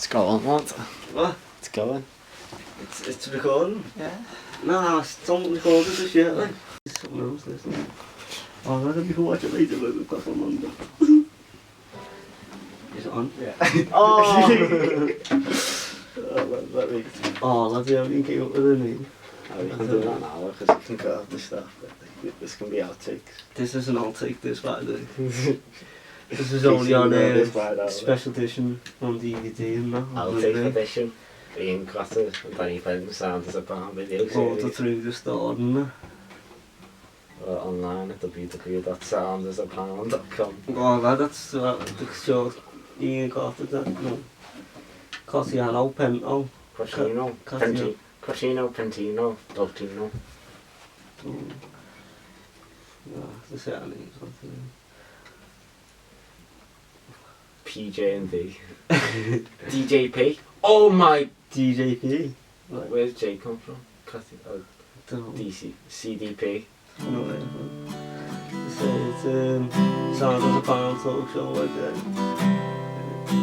It's going, lad. What? It's going. It's recording? Yeah. No, it's not recorded just yet, like. It's something else, this. Oh, maybe we can watch it later, but we've got on Monday. Is it on? Yeah. Oh, lads, yeah, we can keep up with it, mate. We can do that now because we can cut out the stuff. But this can be outtakes. This is an outtake, this, by the way. This is only on a special edition on DVD and that. Outtake edition. Ian Cotter and Danny Fenton sound as a band video Order series. through the store, and that. Online at www.soundasapound.com. Oh, lad, that's the short Ian Cotter, that, no. Cottiano, Pento. Coscino, Coscino. Coscino, Pentino, Doltino. Yeah, the set names, something. PJ and D. DJP. Oh my! DJP. Like, Where's J come from? don't know. DC. CDP. No way. It's Sound as a Pound talk show, like that.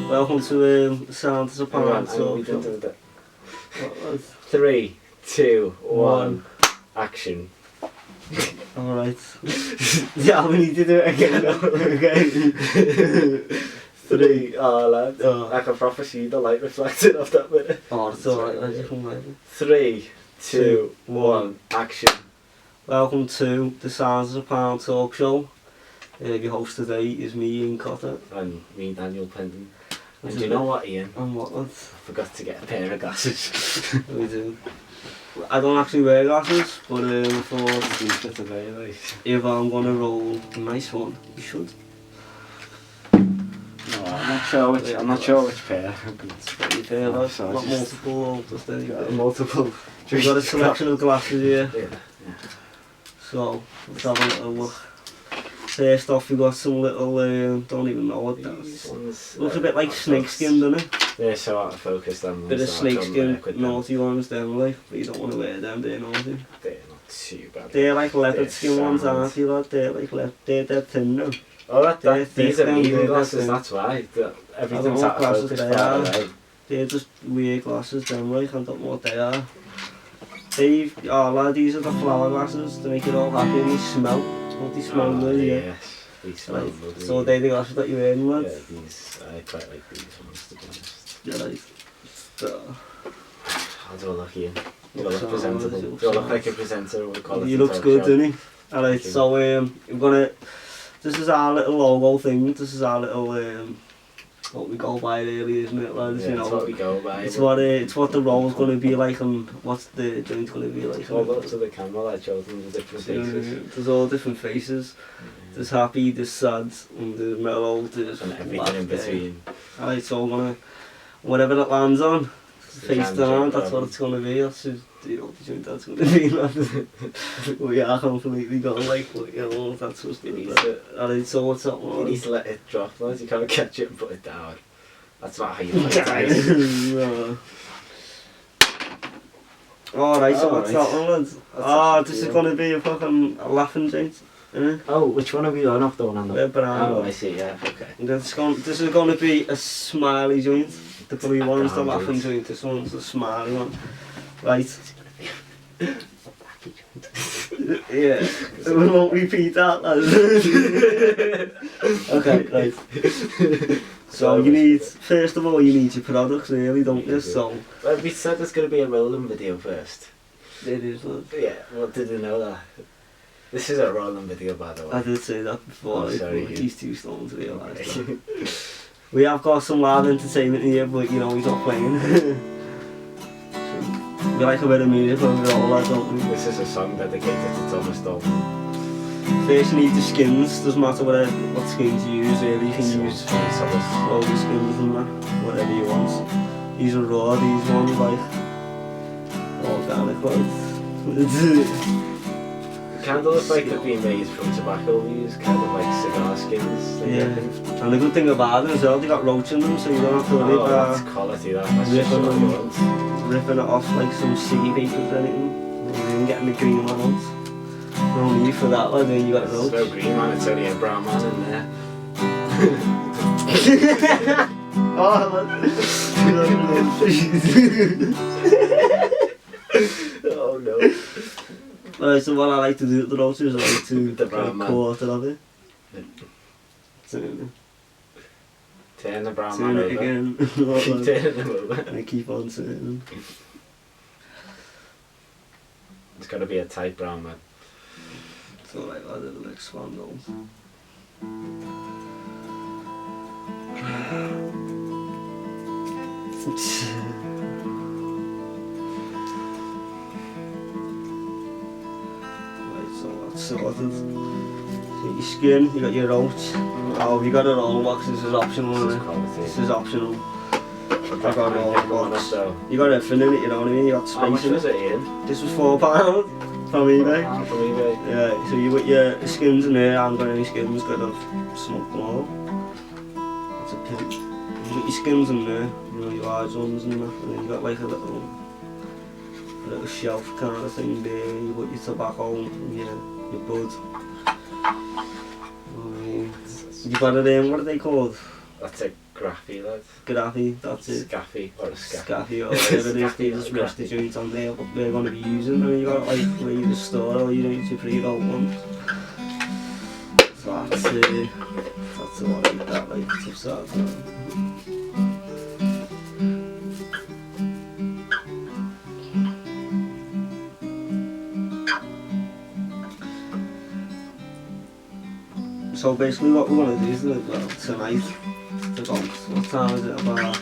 Welcome to Sound as a Pound talk show. What was? 3, 2, 1, action. Alright. Yeah, we need to do it again. Okay. 3, lad. Oh. I can proper see the light reflected off that minute. Oh, it's alright, I just come later. 3, 2, 1, action. Welcome to the Sounds of a Pound talk show. Your host today is me, Ian Cotter. And me, Daniel Penton. And Is do you it? know what, Ian? And what, I forgot to get a pair of glasses. we do. I don't actually wear glasses, but I thought today, like. if I'm gonna roll a nice one, you should. No, I'm not sure which pair. It's pretty fair, like, So not just- multiple, or just any. Multiple. We've got a selection of glasses here, Yeah. so let's have a little look. First off, we got some little, don't even know what that These is. ones, Looks a bit like snakeskin, doesn't it? They're so out of focus, them Bit of ones, so I couldn't snakeskin, work with them. naughty ones, them like, but you don't want to wear them, they're naughty. They're not too bad. They're like leopard They're skin ones, sound. aren't they, lad? They're like they're dead thin now. Oh, They're these are thick and reading they're glasses, thin. that's why. Everything's I don't know out what of glasses focus they far are. away. They're just weird glasses, them like, I don't know what they are. Lad, these are the flower glasses, to make it all happy, and they smell. Don't they smell good, yeah? Yes, these smell Right. lovely. So they're the glasses that you're wearing, Yeah, lads? these, I quite like these ones, to be honest. Yeah, right. So, I'll do a look, Ian. You Looks look alright, presentable. it You looks look alright. like a presenter of a quality he looks talk good, show. doesn't he? Alright, Thank you. so this is our little logo thing, this is our little, what we go by really, isn't it, lads? Yeah, You that's know, what we go by. it's what the roll's going to be like and what's the joint going to be like. Hold up to the camera, I showed them the different faces. There's all different faces. There's happy, there's sad, and there's mellow, there's And everything in between. Alright, so I'm gonna, whatever it lands on, face Jam down, joint, that's what it's gonna be. That's just, you know, the joint that's gonna be. Lad. We are completely gone like, but, you know, that's what's You gonna need be. to- Alright, so what's up, You need man? to let it drop, lads. You can't catch it and put it down. That's not how you play tennis. No. Alright, so what's Alright. that one, lads? That's This is yeah. gonna be a fucking laughing joint. Oh, which one are we on? Off the one on the... Red banana. Oh, I see, yeah, okay. This is going to be a smiley joint. The blue one's the Brown laughing joint. joint, this one's the smiley one. Right. Yeah, we won't repeat that, lads. Okay, right. So you need, first of all, you need your products really, don't you? So, Well, we said there's going to be a rolling video first. it is, lads. Yeah, well, did you know that? This is a rolling video, by the way. I did say that before, Oh, like, sorry, but you- these two stones realised that. Okay. We have got some live entertainment here, but you know, he's not playing. We like a bit of music when we're all that, don't we? This is a song dedicated to Thomas Dalton. First you need the skins, doesn't matter what skins you use really, you can use Thomas. all the skins and that, whatever you want. These are raw, these ones like organic ones. Kind of look like they've been made from tobacco leaves, kind of like cigar skins. Yeah, and the good thing about them as well, they got roach in them, so you don't have to worry Oh, that's about quality, that's just ripping what you want. ripping it off like some sea papers or anything, and then getting the green one out. No need for that, like, then you got There's roach. no green man, it's only a brown man in there. Oh no. So what I like to do at the roast is I like to The brown man. quarter of it. Turn the brown Turn man it over. again. Keep turning them over. And keep on turning. It's got to be a tight brown man. So like that little expand on. Right, so that's sorted. So your skin, you got your roach. Oh, you got a roll box, this is optional. This is Isn't it? quality. This is optional. I got a roll box. So. You got everything in it, you know what I mean? You got How much space in was it. it, Ian? This was £4 from eBay. From eBay. Yeah, so you got your skins in there, I haven't got any skins, got to smoke them all. That's a pin. You got your skins in there, you know, your large ones and that, and then you got like a little shelf kind of thing there, you got your tobacco and your bud. You got it in, what are they called? That's a graffy, lad. Gaddafi, that's it. Scaffy or a scaffy. Scaffy or whatever it is, they just rest the joints on there, what they're going to be using, and you got like where you just store all you need to pre-roll ones. So that's a lot like that, like to start from. So basically what we want to do is, well, tonight, about, what time is it, about,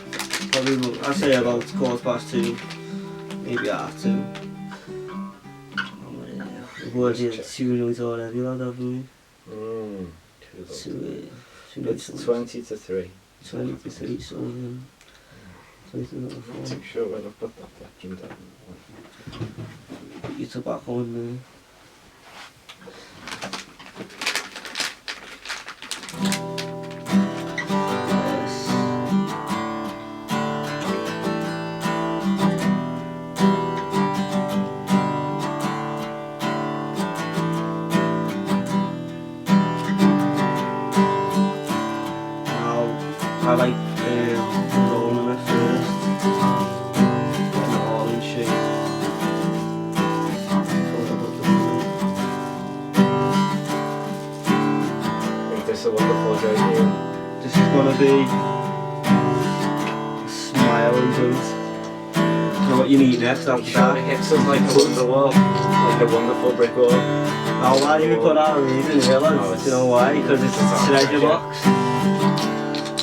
probably, I'd say about 2:15, maybe half 2. We've already had 2 nights already, lad, haven't we? So, It's 20 to 3. 20 to 3, so, 20 to 4. I'm not too sure where I've put that vacuum down. Put your tobacco in there. I like rolling it first, getting it all in shape. I think this is a wonderful idea. This is gonna be a smiling joint. You know what you need next after Sure, it that? hits us like a wonder wall, like a wonderful brick wall. Now why do we put our reed in here, lads? Oh, Do you know why? Because it's a treasure box.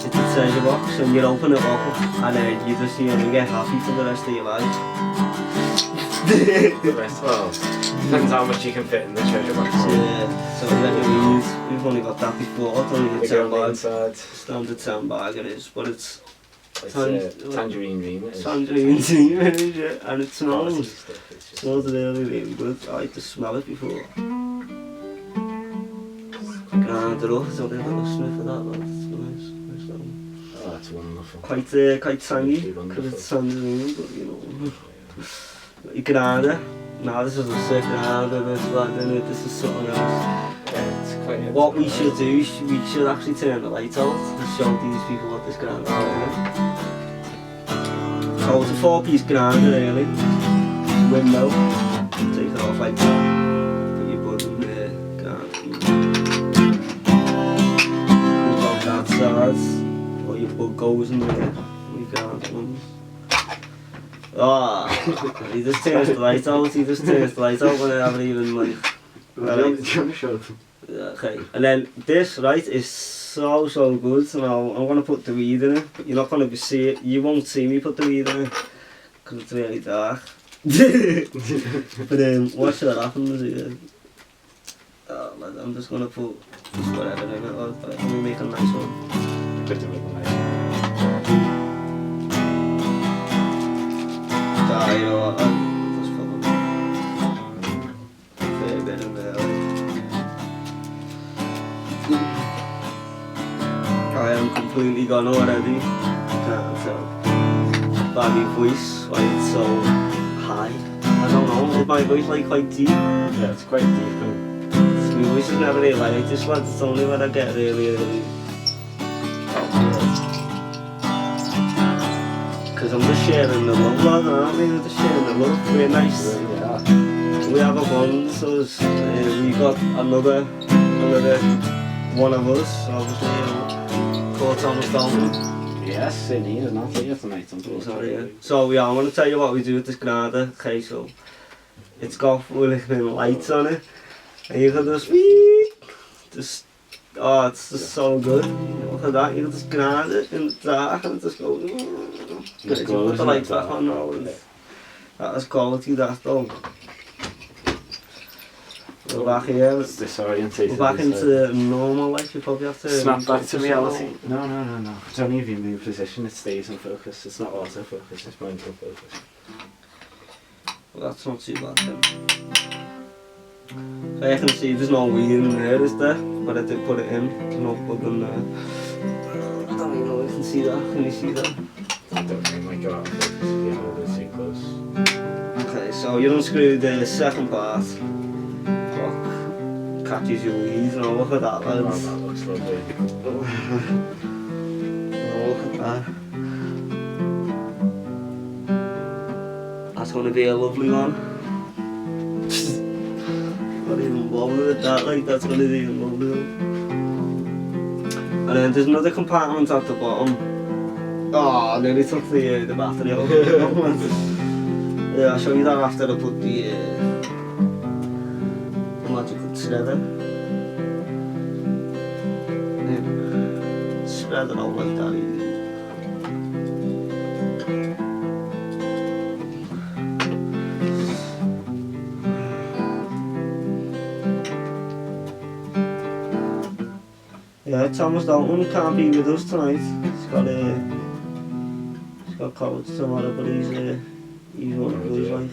It's a treasure box, and you open it up and then you just get happy for the rest of your life. The rest, well, depends how much you can fit in the treasure box. Yeah, so we get your reed. We've only got that before. It's only a They go 10 on the bag. inside. Standard 10 bag it is, but it's It's tangerine green. It is. tangerine tea, yeah, and it Quality smells. stuff, it's just- Smells really, really good. I like to smell it before. Grind it up, so a little sniff of that, lad. It's nice, nice little. Oh, that's wonderful. Quite tangy, because it's tangerine, but you know. You grind it. Now this is a sick grinder, this lad, innit? This is something else. Yeah, it's quite What we should do, we should actually turn the lights out and show these people what this grinder is. So it's a 4-piece grinder really. Window. Take it off like that. Put your bud in there. Grind. Comes out that side. Or your bud goes in there. We grind ones. Ah, he just turns the lights out. He just turns the lights out when I haven't even like. Okay, and then this right is so good. Now I'm gonna put the weed in it, but you're not gonna see it. You won't see me put the weed in it because it's really dark. But what should happen is I'm just gonna put just whatever in it. Let me make a nice one. Put them in the night. You know what? I'll just put a fair bit in there. I am completely gone already. Can't tell by my voice why it's so high. I don't know, is my voice like quite deep? Yeah, it's quite deep. My voice is never really like this, but it's only when I get really because I'm just sharing the love, lad, aren't we? We're just sharing the love. We're nice. Yeah. We have a bond, so we got another one of us, obviously, called Thomas Dalton. Yes, in here, not here tonight, unfortunately. So yeah, I'm going to tell you what we do with this grinder. Okay, so it's got full lights on it, and you can just oh, it's just so good. Look at that, you can just grind it in the dark and it just goes. Just put the lights back on now, and that is quality, that though. We're back here. It's disorientated. We're back into normal life. You probably have to snap back to reality. No. It's only if you move position, it stays in focus. It's not autofocus, it's mindful focus. Well, that's not too bad then. So you can see there's no weed in there, is there? But I did put it in. There's no plug in there. I don't even know if you can see that. Can you see that? I don't think my God, yeah, it's too close. Okay, so you unscrew the second part. Catches your weed, and look at that, lads. Oh, that looks lovely. Oh, look at that. That's going to be a lovely one. Not even bothered with that, like, that's going to be a lovely one. And then there's another compartment at the bottom. Oh, I nearly took the battery out. Yeah, I'll show you that after I put the magical shredder. Yeah. Spread it out like that easy. Yeah, Thomas Dalton can't be with us tonight. He's got college tomorrow, but he's one of those, like.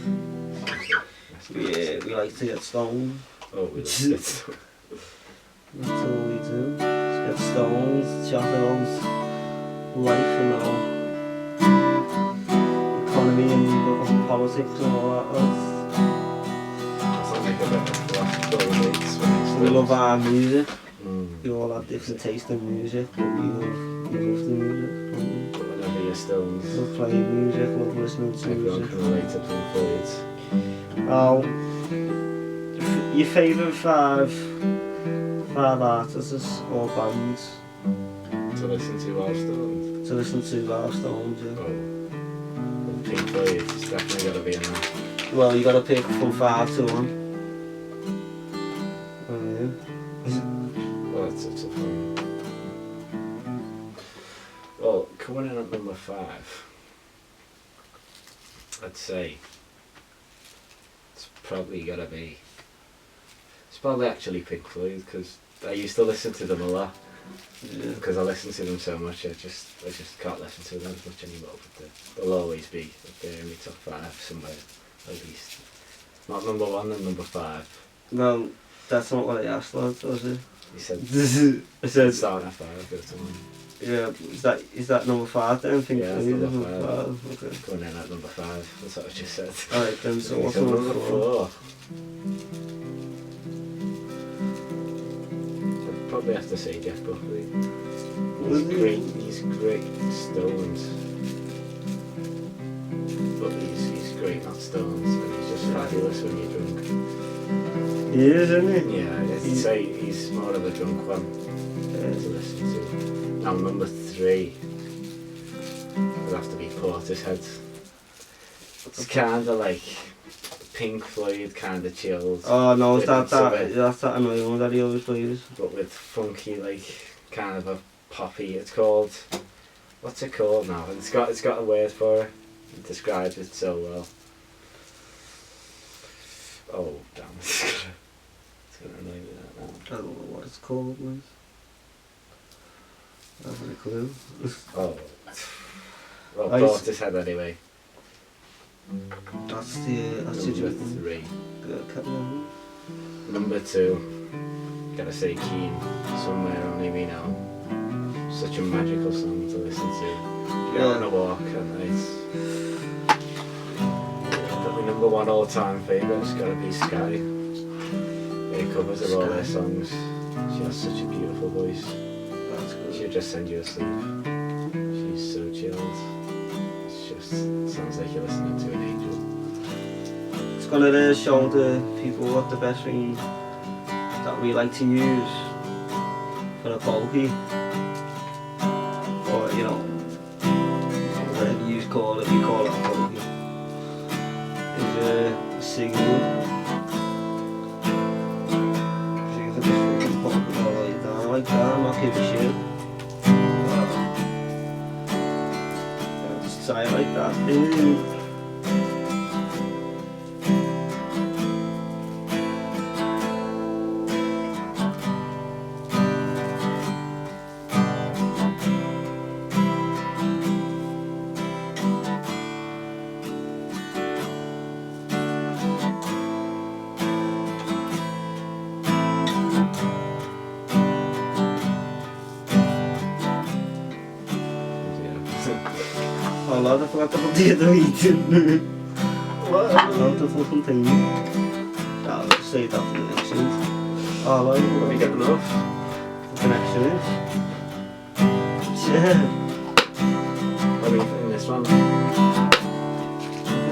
Yeah, we like to get stoned. Oh, we That's all we do. Just get stoned, chat about life and all. Economy and politics and all that. It's not like a bit of philosophical debates when it's We love our music. Mm. We all have different taste in music, but we love the music. But whenever you're stoned, Love playing music, love listening to everyone music. can relate to Pink Floyd. Oh, your favourite five artists or bands To listen to while stoned. to listen to while stoned, yeah? Oh. Pink Floyd, it's definitely got to be in there. Well, you got to pick from 5 to 1. Oh yeah. Well, that's a tough one. Well, coming in at number 5, I'd say it's probably got to be. It's probably actually Pink Floyd, because I used to listen to them a lot. Yeah. Because I listen to them so much, I just can't listen to them as much anymore. But they'll always be up there in my top 5 somewhere, at least. Not number 1 and number 5. Well, that's not what I asked, lads, was it? You said I said, starting at 5, go to 1. yeah, is that number 5 then? Pink Yeah, that's Floyd, number 5. Okay. Going in at number 5, that's what I just said. Alright then, so what's So number 4? I'd probably have to say Jeff Buckley. He's great stoned. But he's great not stoned, and he's just fabulous when you're drunk. He is, isn't he? Yeah, I'd say he's more of a drunk one to listen to. Now number 3 would have to be Portishead. It's kinda like Pink Floyd, kinda chilled. Oh no, with that's some of it, that annoying one that he always plays. but with funky, like kind of a poppy. It's called, what's it called now? And it's got a word for it. It describes it so well. Oh damn! It's gonna annoy me that now. I don't know what it's called, man. I haven't a clue. Oh. Well, I used- Portishead anyway. That's Number the 3. carry on. Number 2. Gotta say Keane. Somewhere Only We Know. Such a magical song to listen to. You're out on a walk at night. Probably number 1 all-time favourite's gotta be Sky. It covers of all their songs. She has such a beautiful voice. That's good. She'll just send you asleep. She's so chilled. It's just sounds like you're listening to an angel. It's gonna show the people what the best thing that we like to use for a bulky, or you know, whatever you call it, we call it a bulky, is a signal. So you can just fucking pop it all like that, not give a shit. Just try it like that. Oh lad, I forgot to put the other eating. What? Not the fucking thing. I'll say that for the next one. Oh lad, Let me get enough. the connection is. Yeah. Let me in this one. Put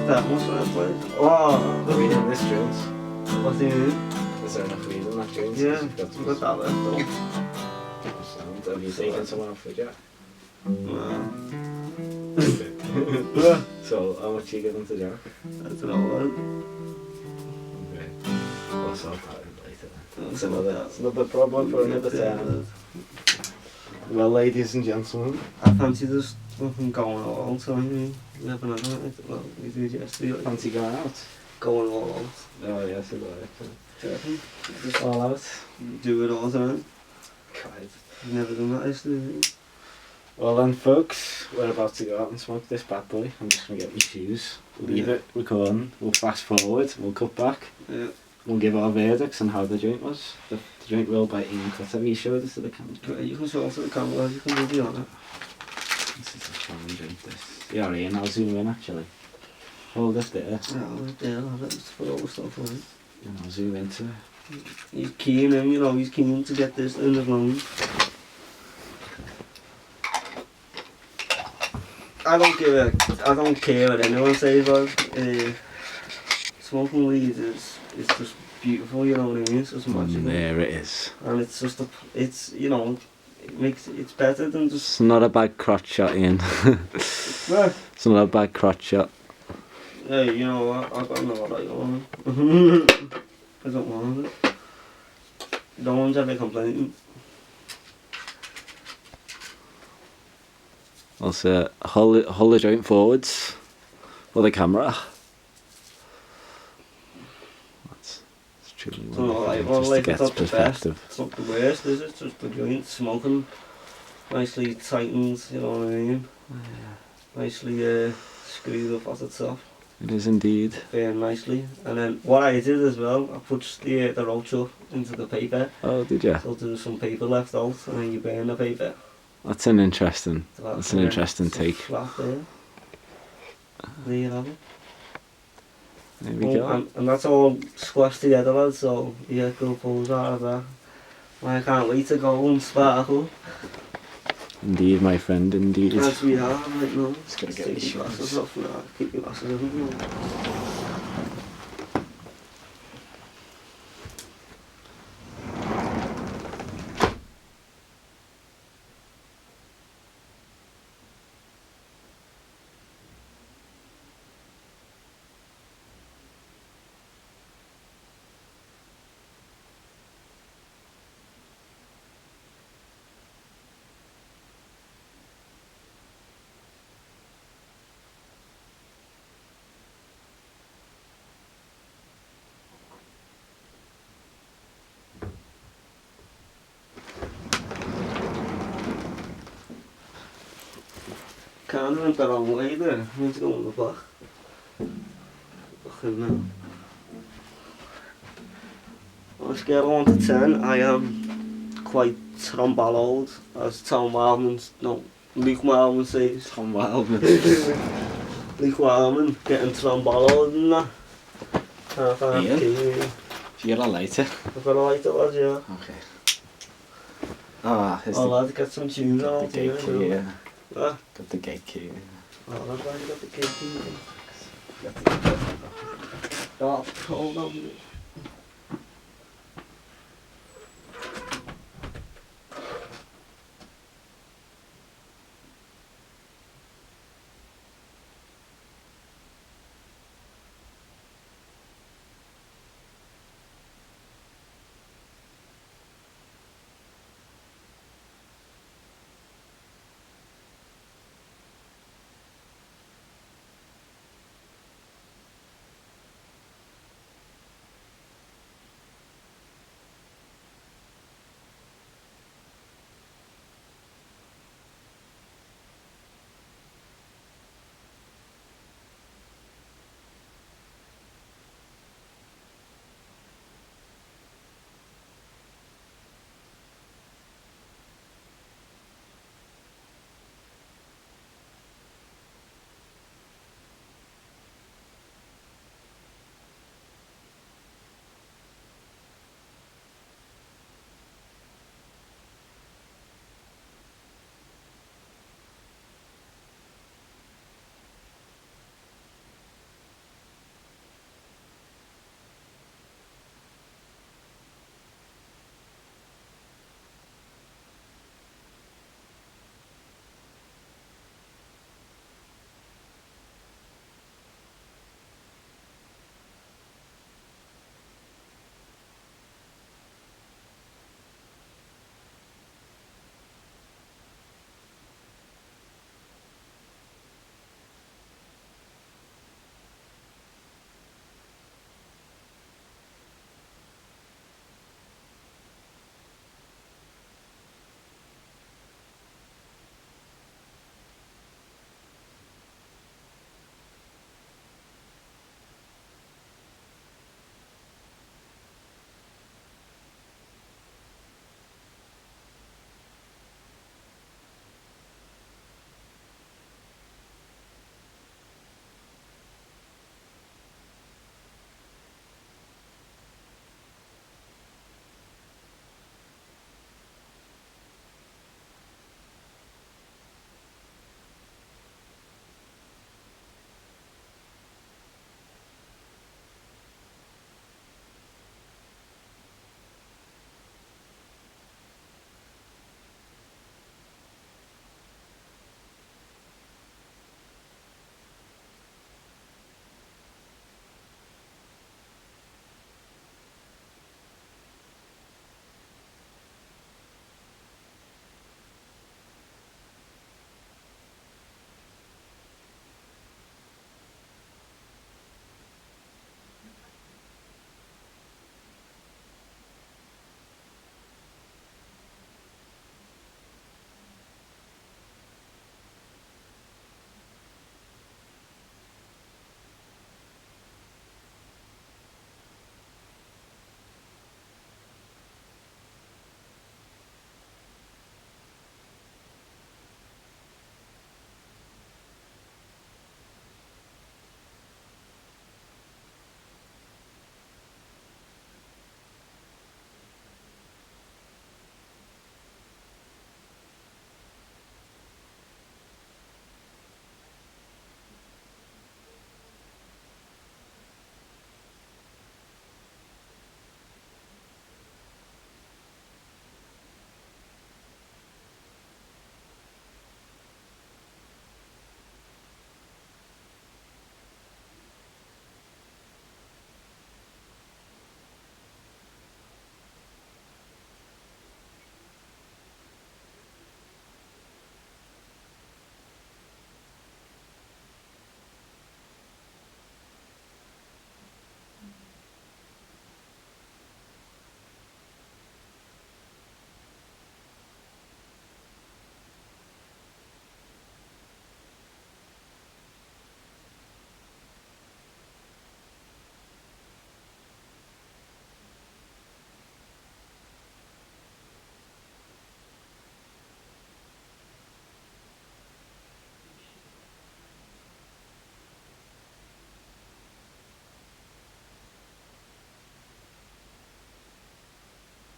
that much on it, please. Oh, Let me in this joint. what's the name? Is there enough weed in that joint? Yeah, You've got we've got that left though. sound. Have you taken someone off it yet? No. So, how much are you giving to Jack? I don't know, lad. Okay. We'll sort that out later then. I'll It's sort another, that. it's another problem for another time. Well, ladies and gentlemen, I fancy just fucking going all out, so we have another night. Well, we did yesterday. Like, fancy going out? going all out. Oh yes, it was. Just All out. do it all the time. God. You've never done that yesterday. Well then folks, we're about to go out and smoke this bad boy. I'm just going to get my shoes, leave Yeah. it recording, we'll fast forward, we'll cut back, Yeah. we'll give our verdicts on how the joint was. The joint rolled by Ian Cutter. Have you showed this to the camera? Okay, you can show it to the camera, you can do the honour. This is a fun joint this. Yeah Ian, I'll zoom in actually. Hold it there, Yeah, let's put all the stuff on it. and I'll zoom into it. He's keen, and you know, he's keen to get this in the room. I don't care what anyone says, lad. Smoking weed is just beautiful, you know what I mean? It's just magical. There it is. And it's just it's you know, it's better than just. It's not a bad crotch shot, Ian. Well, It's not a bad crotch shot. hey, you know what? I got no right on it. I don't want it. No one's ever complaining. I'll say, hold the joint forwards for the camera. That's truly So, like, wonderful, well, just like, to it's get not the best. perspective. It's not the worst, is it? It's just the joint smoking. Nicely tightened, you know what I mean? Nicely screwed up at the top. It is indeed. Very nicely. And then what I did as well, I put the roach up into the paper. Oh, did you? So there's some paper left out, and then you burn the paper. That's an interesting. So That's an interesting it's take. Flat there. There you have it. There we go. And that's all squashed together, lads, so you get good pulls out of that. I can't wait to go and sparkle. Indeed, my friend. Indeed. As we are right now. Just gotta get Take these your glasses shoes. off now. Keep your glasses on. Kind of went the wrong way there. I need to go on the back. Fucking now. On a scale of 1 to 10, I am quite tromballowed, as Tom Wildman, no, Luke Wildman says. Tom Wildman. Luke Wildman getting tromballowed and that. Can't find Ian? the key. You got a lighter? I've got a lighter, lads, yeah. Okay. Ah, here's Oh, the lad, get some tunes on gate here. key, yeah. Ah, Got the gate key. oh, that's why you got the cake. Got the- Oh, hold on.